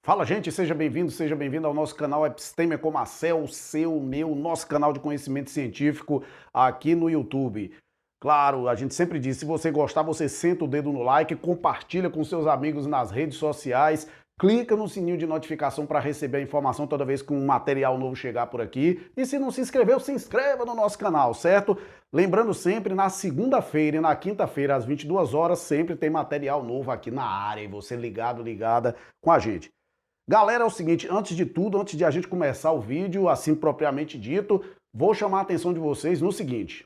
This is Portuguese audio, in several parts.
Fala, gente, seja bem-vindo ao nosso canal Epistêmia com Marcel, o seu, o meu, nosso canal de conhecimento científico aqui no YouTube. Claro, a gente sempre diz, se você gostar, você senta o dedo no like, compartilha com seus amigos nas redes sociais, clica no sininho de notificação para receber a informação toda vez que um material novo chegar por aqui. E se não se inscreveu, se inscreva no nosso canal, certo? Lembrando sempre, na segunda-feira e na quinta-feira, às 22 horas, sempre tem material novo aqui na área e você ligado, ligada com a gente. Galera, é o seguinte, antes de tudo, antes de a gente começar o vídeo, assim propriamente dito, vou chamar a atenção de vocês no seguinte.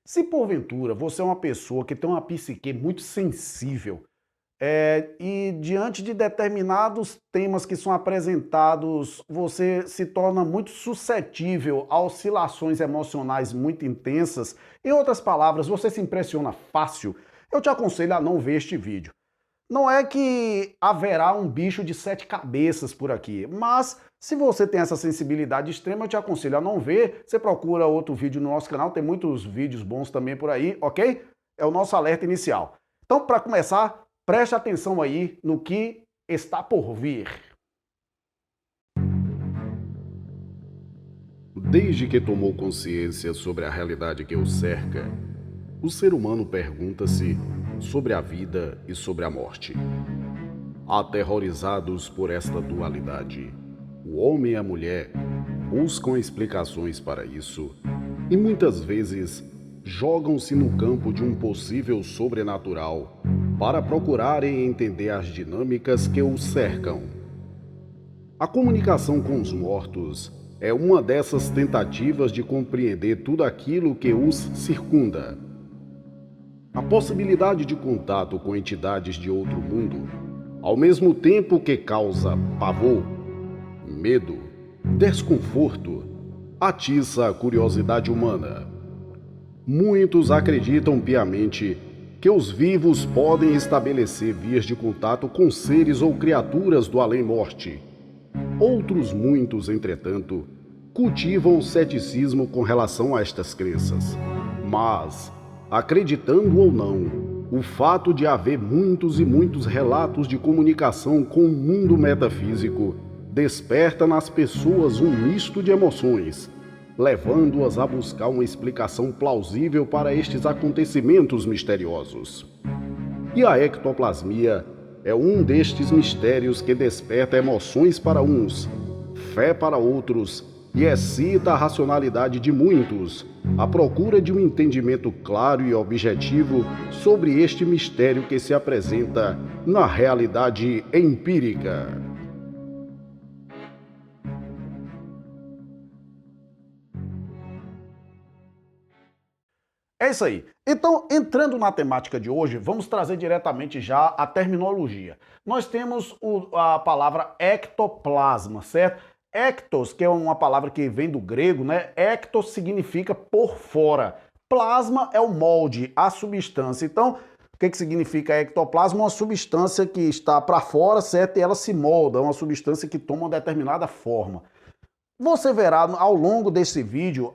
Se porventura você é uma pessoa que tem uma psique muito sensível, e diante de determinados temas que são apresentados, você se torna muito suscetível a oscilações emocionais muito intensas. Em outras palavras, você se impressiona fácil. Eu te aconselho a não ver este vídeo. Não é que haverá um bicho de 7 cabeças por aqui, mas se você tem essa sensibilidade extrema, eu te aconselho a não ver. Você procura outro vídeo no nosso canal, tem muitos vídeos bons também por aí, ok? É o nosso alerta inicial. Então, para começar, preste atenção aí no que está por vir. Desde que tomou consciência sobre a realidade que o cerca, o ser humano pergunta-se sobre a vida e sobre a morte. Aterrorizados por esta dualidade, o homem e a mulher buscam explicações para isso e muitas vezes jogam-se no campo de um possível sobrenatural para procurarem entender as dinâmicas que os cercam. A comunicação com os mortos é uma dessas tentativas de compreender tudo aquilo que os circunda. A possibilidade de contato com entidades de outro mundo, ao mesmo tempo que causa pavor, medo, desconforto, atiça a curiosidade humana. Muitos acreditam piamente que os vivos podem estabelecer vias de contato com seres ou criaturas do além-morte. Outros muitos, entretanto, cultivam o ceticismo com relação a estas crenças. Mas, acreditando ou não, o fato de haver muitos e muitos relatos de comunicação com o mundo metafísico desperta nas pessoas um misto de emoções, levando-as a buscar uma explicação plausível para estes acontecimentos misteriosos. E a ectoplasmia é um destes mistérios que desperta emoções para uns, fé para outros e excita a racionalidade de muitos, à procura de um entendimento claro e objetivo sobre este mistério que se apresenta na realidade empírica. É isso aí. Então, entrando na temática de hoje, vamos trazer diretamente já a terminologia. Nós temos a palavra ectoplasma, certo? Ectos, que é uma palavra que vem do grego, né? Ectos significa por fora. Plasma é o molde, a substância. Então, o que significa ectoplasma? Uma substância que está para fora, certo? E ela se molda, é uma substância que toma uma determinada forma. Você verá ao longo desse vídeo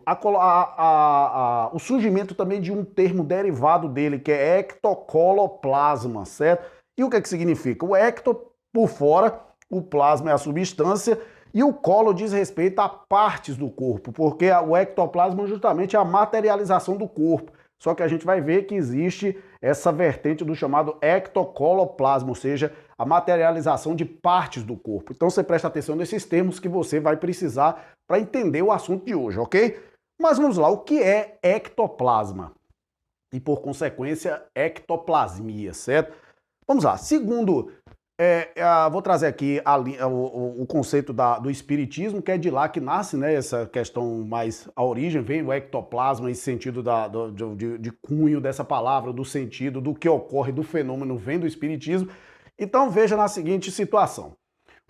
o surgimento também de um termo derivado dele, que é ectocoloplasma, certo? E o que significa? O ecto, por fora, o plasma é a substância, e o colo diz respeito a partes do corpo, porque o ectoplasma justamente é a materialização do corpo. Só que a gente vai ver que existe essa vertente do chamado ectocoloplasma, ou seja, a materialização de partes do corpo. Então você presta atenção nesses termos que você vai precisar para entender o assunto de hoje, ok? Mas vamos lá, o que é ectoplasma? E por consequência, ectoplasmia, certo? Vamos lá, segundo, vou trazer aqui o conceito do espiritismo, que é de lá que nasce, né, essa questão mais, a origem, vem o ectoplasma, esse sentido de cunho dessa palavra, do sentido do que ocorre, do fenômeno, vem do espiritismo. Então veja na seguinte situação.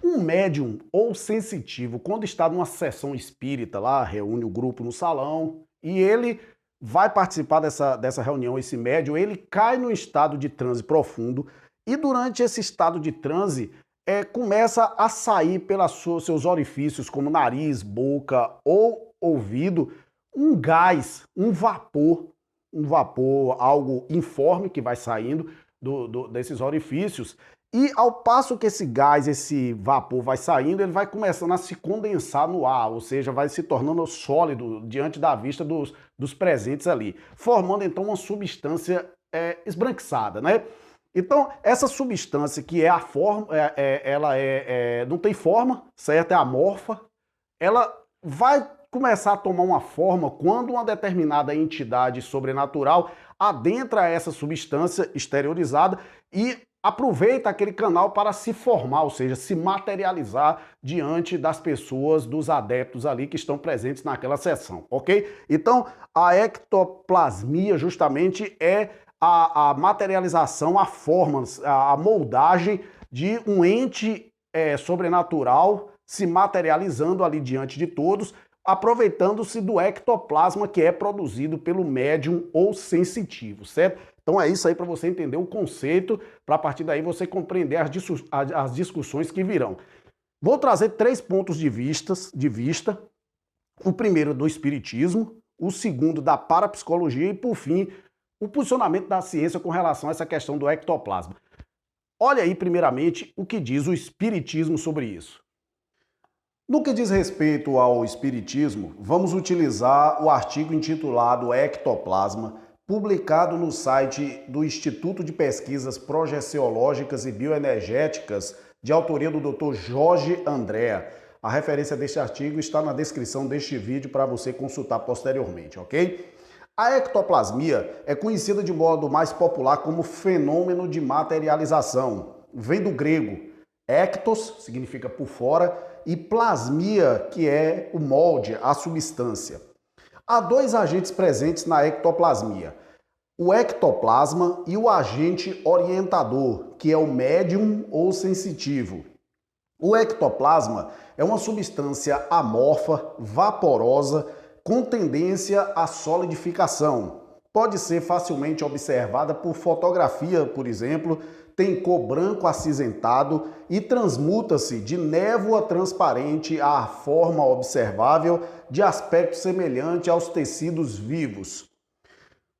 Um médium ou sensitivo, quando está numa sessão espírita lá, reúne o grupo no salão e ele vai participar dessa reunião, esse médium, ele cai num estado de transe profundo e durante esse estado de transe começa a sair pelos seus orifícios, como nariz, boca ou ouvido, um gás, um vapor, algo informe que vai saindo desses orifícios. E ao passo que esse gás, esse vapor vai saindo, ele vai começando a se condensar no ar, ou seja, vai se tornando sólido diante da vista dos presentes ali, formando então uma substância esbranquiçada, né? Então, essa substância que é a forma, não tem forma, certo? É amorfa, ela vai começar a tomar uma forma quando uma determinada entidade sobrenatural adentra essa substância exteriorizada e aproveita aquele canal para se formar, ou seja, se materializar diante das pessoas, dos adeptos ali que estão presentes naquela sessão, ok? Então, a ectoplasmia justamente é a materialização, a forma, a moldagem de um ente sobrenatural se materializando ali diante de todos, aproveitando-se do ectoplasma que é produzido pelo médium ou sensitivo, certo? Então é isso aí para você entender o conceito, para a partir daí você compreender as discussões que virão. Vou trazer 3 pontos de vista. O primeiro do espiritismo, o segundo da parapsicologia e, por fim, o posicionamento da ciência com relação a essa questão do ectoplasma. Olha aí, primeiramente, o que diz o espiritismo sobre isso. No que diz respeito ao espiritismo, vamos utilizar o artigo intitulado Ectoplasma, publicado no site do Instituto de Pesquisas Projeciológicas e Bioenergéticas, de autoria do Dr. Jorge Andrea. A referência deste artigo está na descrição deste vídeo para você consultar posteriormente, ok? A ectoplasmia é conhecida de modo mais popular como fenômeno de materialização. Vem do grego ectos, significa por fora, e plasmia, que é o molde, a substância. Há 2 agentes presentes na ectoplasmia: o ectoplasma e o agente orientador, que é o médium ou sensitivo. O ectoplasma é uma substância amorfa, vaporosa, com tendência à solidificação. Pode ser facilmente observada por fotografia, por exemplo, tem cor branco acinzentado e transmuta-se de névoa transparente à forma observável de aspecto semelhante aos tecidos vivos.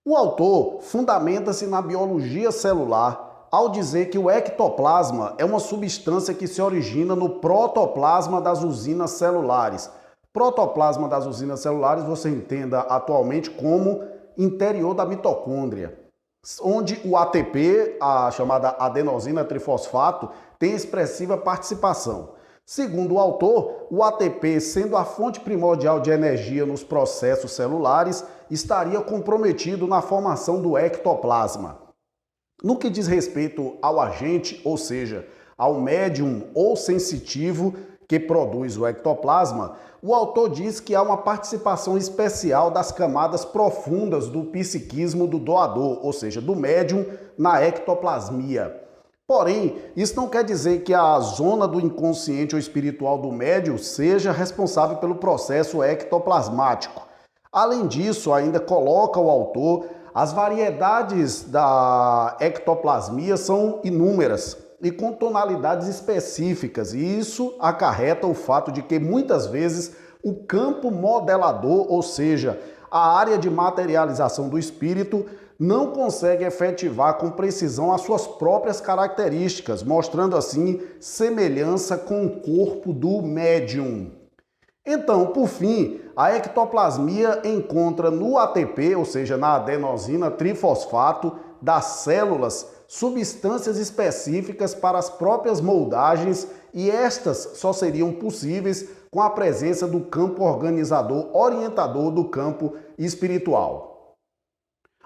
O autor fundamenta-se na biologia celular ao dizer que o ectoplasma é uma substância que se origina no protoplasma das usinas celulares. Protoplasma das usinas celulares você entenda atualmente como interior da mitocôndria, onde o ATP, a chamada adenosina trifosfato, tem expressiva participação. Segundo o autor, o ATP, sendo a fonte primordial de energia nos processos celulares, estaria comprometido na formação do ectoplasma. No que diz respeito ao agente, ou seja, ao médium ou sensitivo que produz o ectoplasma, o autor diz que há uma participação especial das camadas profundas do psiquismo do doador, ou seja, do médium, na ectoplasmia. Porém, isso não quer dizer que a zona do inconsciente ou espiritual do médium seja responsável pelo processo ectoplasmático. Além disso, ainda coloca o autor, as variedades da ectoplasmia são inúmeras e com tonalidades específicas, e isso acarreta o fato de que muitas vezes o campo modelador, ou seja, a área de materialização do espírito, não consegue efetivar com precisão as suas próprias características, mostrando assim semelhança com o corpo do médium. Então, por fim, a ectoplasmia encontra no ATP, ou seja, na adenosina trifosfato das células, substâncias específicas para as próprias moldagens, e estas só seriam possíveis com a presença do campo organizador, orientador do campo espiritual.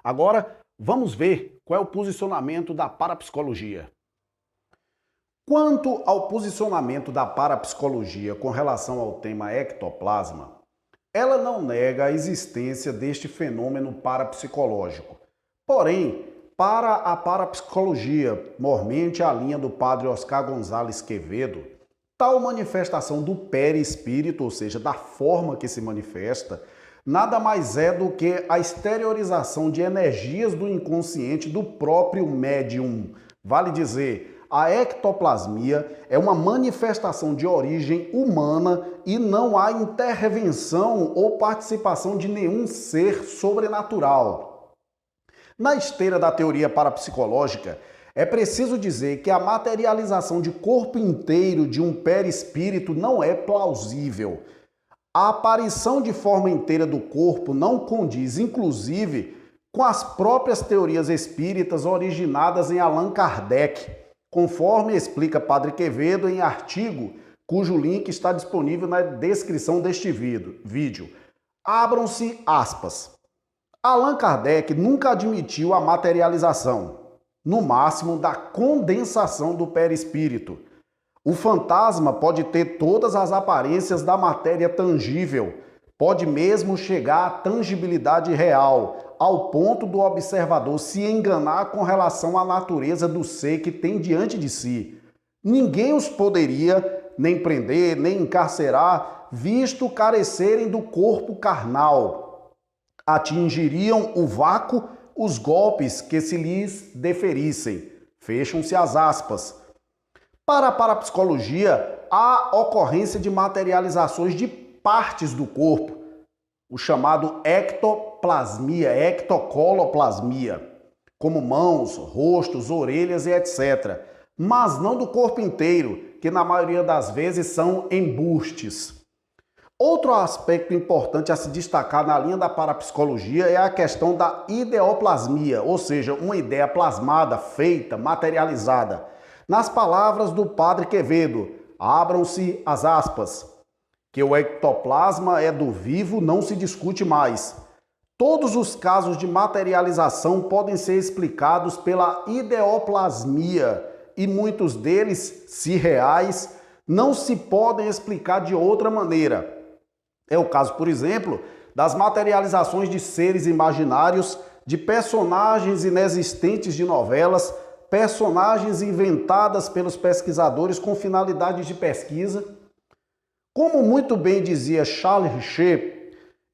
Agora, vamos ver qual é o posicionamento da parapsicologia. Quanto ao posicionamento da parapsicologia com relação ao tema ectoplasma, ela não nega a existência deste fenômeno parapsicológico. Porém, para a parapsicologia, mormente a linha do padre Oscar Gonzalez Quevedo, tal manifestação do perispírito, ou seja, da forma que se manifesta, nada mais é do que a exteriorização de energias do inconsciente do próprio médium. Vale dizer, a ectoplasmia é uma manifestação de origem humana e não há intervenção ou participação de nenhum ser sobrenatural. Na esteira da teoria parapsicológica, é preciso dizer que a materialização de corpo inteiro de um perispírito não é plausível. A aparição de forma inteira do corpo não condiz, inclusive, com as próprias teorias espíritas originadas em Allan Kardec, conforme explica Padre Quevedo em artigo cujo link está disponível na descrição deste vídeo. Abram-se aspas. Allan Kardec nunca admitiu a materialização, no máximo da condensação do perispírito. O fantasma pode ter todas as aparências da matéria tangível, pode mesmo chegar à tangibilidade real, ao ponto do observador se enganar com relação à natureza do ser que tem diante de si. Ninguém os poderia nem prender, nem encarcerar, visto carecerem do corpo carnal. Atingiriam o vácuo os golpes que se lhes deferissem. Fecham-se as aspas. Para a parapsicologia, há ocorrência de materializações de partes do corpo, o chamado ectoplasmia, ectocoloplasmia, como mãos, rostos, orelhas e etc., mas não do corpo inteiro, que na maioria das vezes são embustes. Outro aspecto importante a se destacar na linha da parapsicologia é a questão da ideoplasmia, ou seja, uma ideia plasmada, feita, materializada. Nas palavras do Padre Quevedo, abram-se as aspas, que o ectoplasma é do vivo, não se discute mais. Todos os casos de materialização podem ser explicados pela ideoplasmia e muitos deles, se reais, não se podem explicar de outra maneira. É o caso, por exemplo, das materializações de seres imaginários, de personagens inexistentes de novelas, personagens inventadas pelos pesquisadores com finalidade de pesquisa. Como muito bem dizia Charles Richer,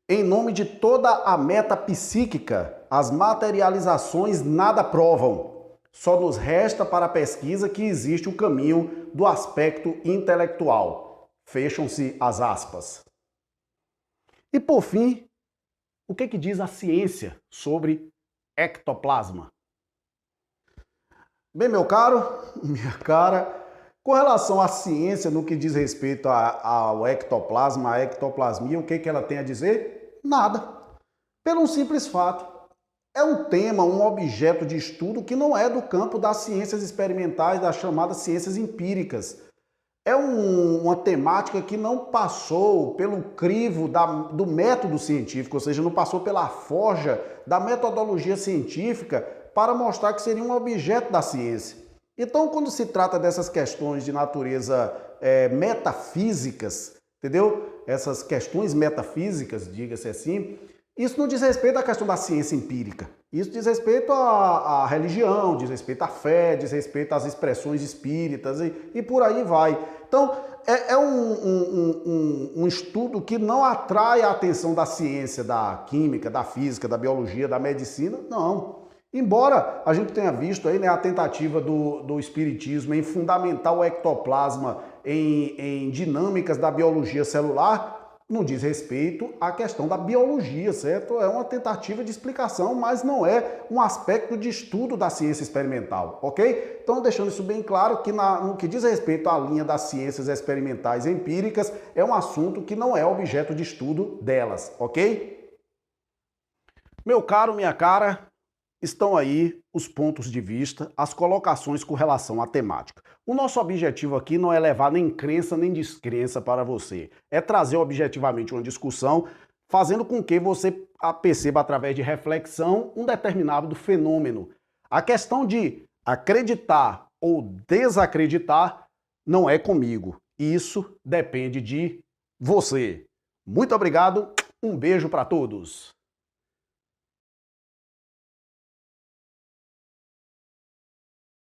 em nome de toda a metapsíquica, as materializações nada provam. Só nos resta para a pesquisa que existe o caminho do aspecto intelectual. Fecham-se as aspas. E por fim, o que diz a ciência sobre ectoplasma? Bem, meu caro, minha cara, com relação à ciência no que diz respeito ao ectoplasma, à ectoplasmia, o que ela tem a dizer? Nada. Pelo um simples fato. É um tema, um objeto de estudo que não é do campo das ciências experimentais, das chamadas ciências empíricas. É uma temática que não passou pelo crivo do método científico, ou seja, não passou pela forja da metodologia científica para mostrar que seria um objeto da ciência. Então, quando se trata dessas questões de natureza metafísicas, entendeu? Essas questões metafísicas, diga-se assim, isso não diz respeito à questão da ciência empírica. Isso diz respeito à religião, diz respeito à fé, diz respeito às expressões espíritas e por aí vai. Então, é um estudo que não atrai a atenção da ciência, da química, da física, da biologia, da medicina, não. Embora a gente tenha visto aí, né, a tentativa do espiritismo em fundamentar o ectoplasma em dinâmicas da biologia celular, não diz respeito à questão da biologia, certo? É uma tentativa de explicação, mas não é um aspecto de estudo da ciência experimental, ok? Então, deixando isso bem claro, que no que diz respeito à linha das ciências experimentais empíricas, é um assunto que não é objeto de estudo delas, ok? Meu caro, minha cara, estão aí os pontos de vista, as colocações com relação à temática. O nosso objetivo aqui não é levar nem crença nem descrença para você. É trazer objetivamente uma discussão, fazendo com que você perceba através de reflexão um determinado fenômeno. A questão de acreditar ou desacreditar não é comigo. Isso depende de você. Muito obrigado, um beijo para todos.